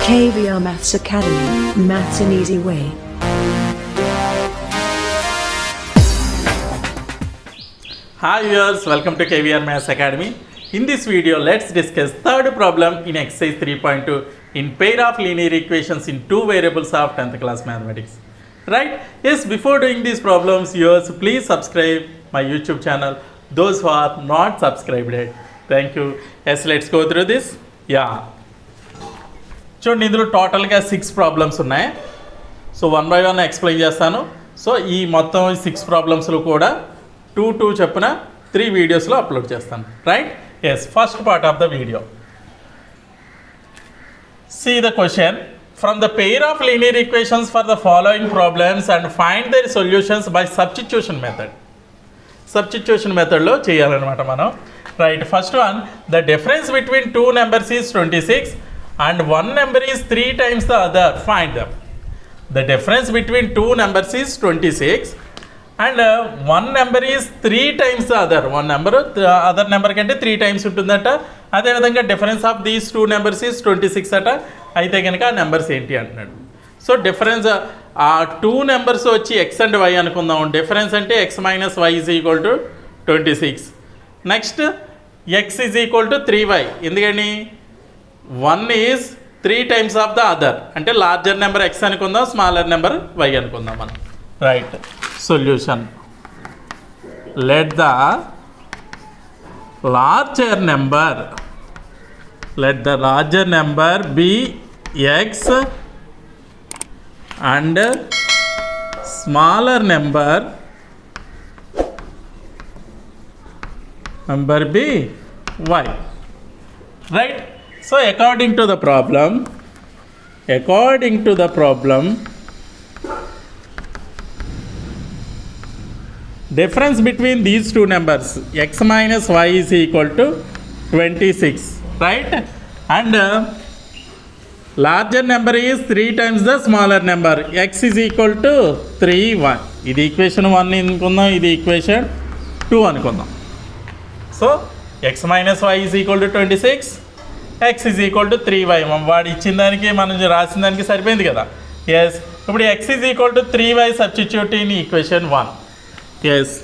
KVR Maths Academy, Maths an Easy Way. Hi viewers, welcome to KVR Maths Academy. In this video, let's discuss third problem in exercise 3.2 in pair of linear equations in two variables of 10th class mathematics. Right? Yes, before doing these problems, viewers, please subscribe my YouTube channel. Those who are not subscribed yet, thank you. Yes, let's go through this. Yeah. చూడండి ఇందులో టోటల్గా 6 problems ఉన్నాయి. So one by one explain చేస్తాను. So ఈ మొత్తం 6 ప్రాబ్లమ్స్లో కూడా 2 చొప్పున 3 వీడియోస్లో అప్లోడ్ చేస్తాను. Right? Yes, first part of the video. See the question. From the pair of linear equations for the following problems and find their solutions by substitution method. Substitution methodలో చేయాలన్నమాట మనం. Right, first one, the difference between two numbers is 26 and one number is 3 times the other. Find them. The difference between two numbers is 26 and one number is 3 times the other. One number the other number కంటే 3 times ఉంటుందట. అదేవిధంగా difference of these 2 numbers is 26 అట. అయితే కనుక ఆ numbers ఏంటి అంటున్నాడు. So difference ఆ 2 numbers వచ్చి ఎక్స్ అండ్ వై అనుకుందాం. డిఫరెన్స్ అంటే x minus y is equal to 26. Next x is equal to 3y. ఎందుకని 1 is 3 times of the other. అంటే లార్జర్ నెంబర్ ఎక్స్ అనుకుందాం, స్మాలర్ నెంబర్ వై అనుకుందాం మనం. Right, solution. Let the larger number be x and smaller number be y. Right? So according to the problem, difference between these two numbers x minus y is equal to 26, right? And larger number is 3 times the smaller number. X is equal to 3y. ఇది equation 1 అనుకుందాం, ఇది equation 2 అనుకుందాం. So x minus y is equal to 26, x is equal to 3y. వాడు ఇచ్చిన దానికి మనం రాసిన దానికి సరిపోయింది కదా. ఎస్, ఇప్పుడు x is equal to 3y substitute in equation 1. Yes,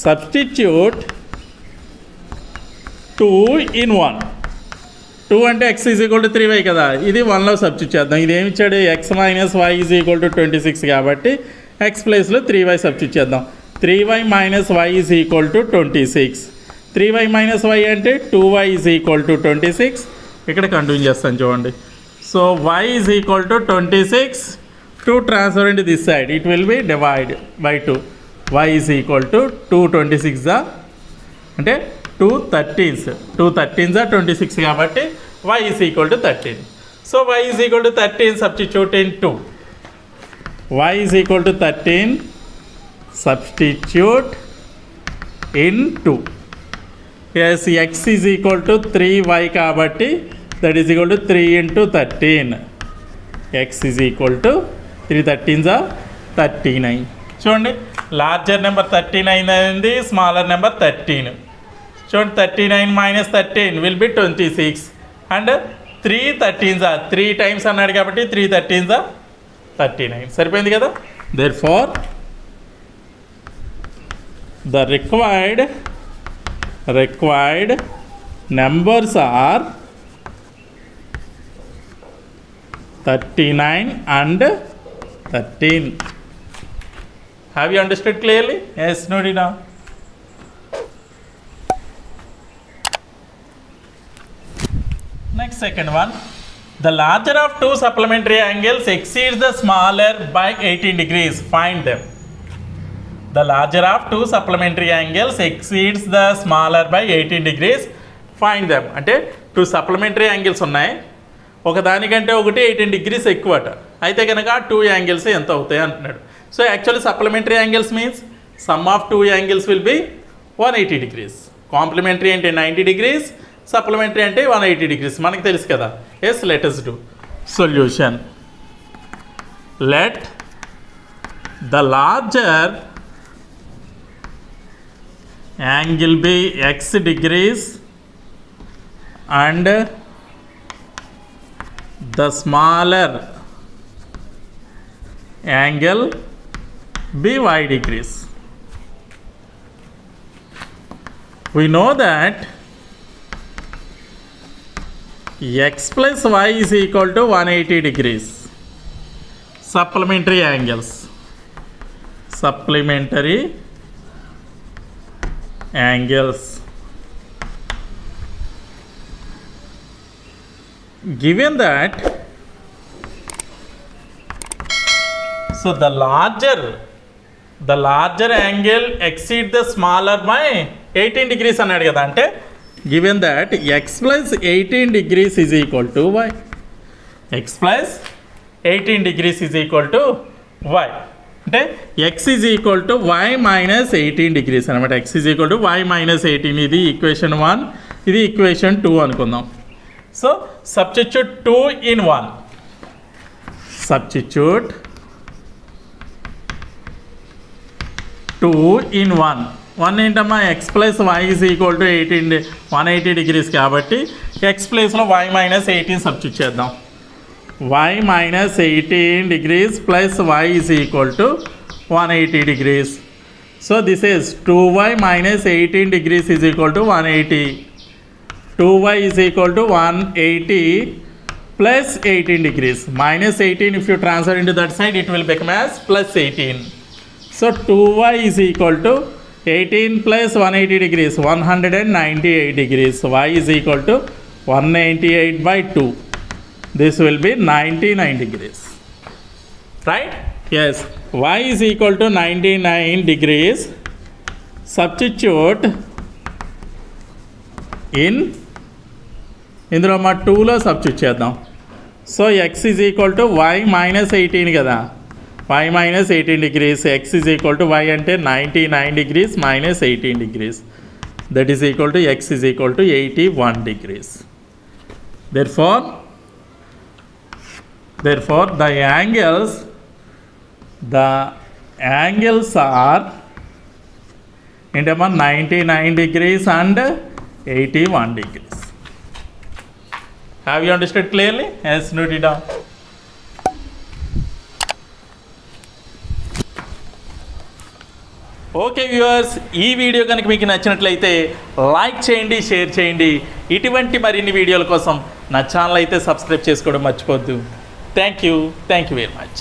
substitute 2 in 1. 2 అంటే x is equal to 3y కదా, ఇది 1లో సబ్స్టిట్యూట్ చేద్దాం. ఇది ఏమి ఇచ్చాడు? x minus y is equal to 26 కాబట్టి x ప్లేస్లో 3y సబ్స్టిట్యూట్ చేద్దాం. 3y minus y is equal to 26. 3y minus y అంటే 2y ఈజ్ ఈక్వల్ టు 26. ఇక్కడ కంటిన్యూ చేస్తాను చూడండి. So y is equal to 26. 2 transfer into this side, it will be divide by 2. y is equal to 2 26 అంటే 2 13s. 2 13s 26 కాబట్టి y is equal to 13. So y is equal to 13 substitute in 2. y is equal to 13 substitute in 2. yes, x is equal to 3y కాబట్టి that is equal to 3 into 13. x is equal to 3 13s 39. చూడండి, larger number 39 అయింది, smaller number 13. చూడండి, 39 minus 13 will be 26 and 3 13s 3 times అన్నాడు కాబట్టి 3 13s 39. సరిపోయింది కదా. therefore the required numbers are 39 and 13. Have you understood clearly? Yes, nodi now. Next, second one, the larger of two supplementary angles exceeds the smaller by 18 degrees. Find them. The larger of two supplementary angles exceeds the smaller by 18 degrees. Find them. అంటే 2 supplementary angles ఉన్నాయి, ఒకదానికంటే ఒకటి 18 degrees ఎక్కువట. అయితే కనుక 2 angles ఎంత అవుతాయి అంటున్నాడు. So actually supplementary angles means sum of 2 angles will be 180 degrees. Complementary అంటే 90 degrees, supplementary అంటే 180 degrees. మనకు తెలుసు కదా. Yes, let us do solution. Let the larger angle be x degrees and the smaller angle be y degrees. We know that x plus y is equal to 180 degrees. Supplementary angles. Supplementary angles. Given that, so the larger angle exceed the smaller by 18 degrees అన్నాడు కదా. అంటే given that x plus 18 degrees is equal to y. X plus 18 degrees is equal to y. అంటే x is equal to y minus 18 degrees అనమాట. x is equal to y minus 18. ఇది equation 1, ఇది equation 2 అనుకుందాం. So substitute 2 in 1. Substitute 2 in 1. 1 ఏంటమ్మా, x plus y is equal to 180 degrees కాబట్టి x ప్లేస్లో y minus 18 substitute చేద్దాం. y minus 18 degrees plus y is equal to 180 degrees. So this is 2y minus 18 degrees is equal to 180. 2y is equal to 180 plus 18 degrees. Minus 18, if you transfer into that side, it will become as plus 18. So 2y is equal to 18 plus 180 degrees, 198 degrees. Y is equal to 198 by 2. This will be 99 degrees. Right? Yes. Y is equal to 99 degrees. Substitute in ఇందులో మా 2లో substitute చేద్దాం. So x is equal to y minus 18 కదా. y minus 18 degrees. x is equal to y అంటే 99 degrees minus 18 degrees. That is equal to x is equal to 81 degrees. Therefore the angles are 99 degrees and 81 degrees. Have you understood clearly? Yes, note it down. Okay viewers, ఈ video కనుక మీకు నచ్చినట్లయితే like చేయండి, share చేయండి. ఇటువంటి మరిన్ని వీడియోల కోసం నా ఛానల్ అయితే సబ్స్క్రైబ్ చేసుకోవడం మర్చిపోద్దు. Thank you very much.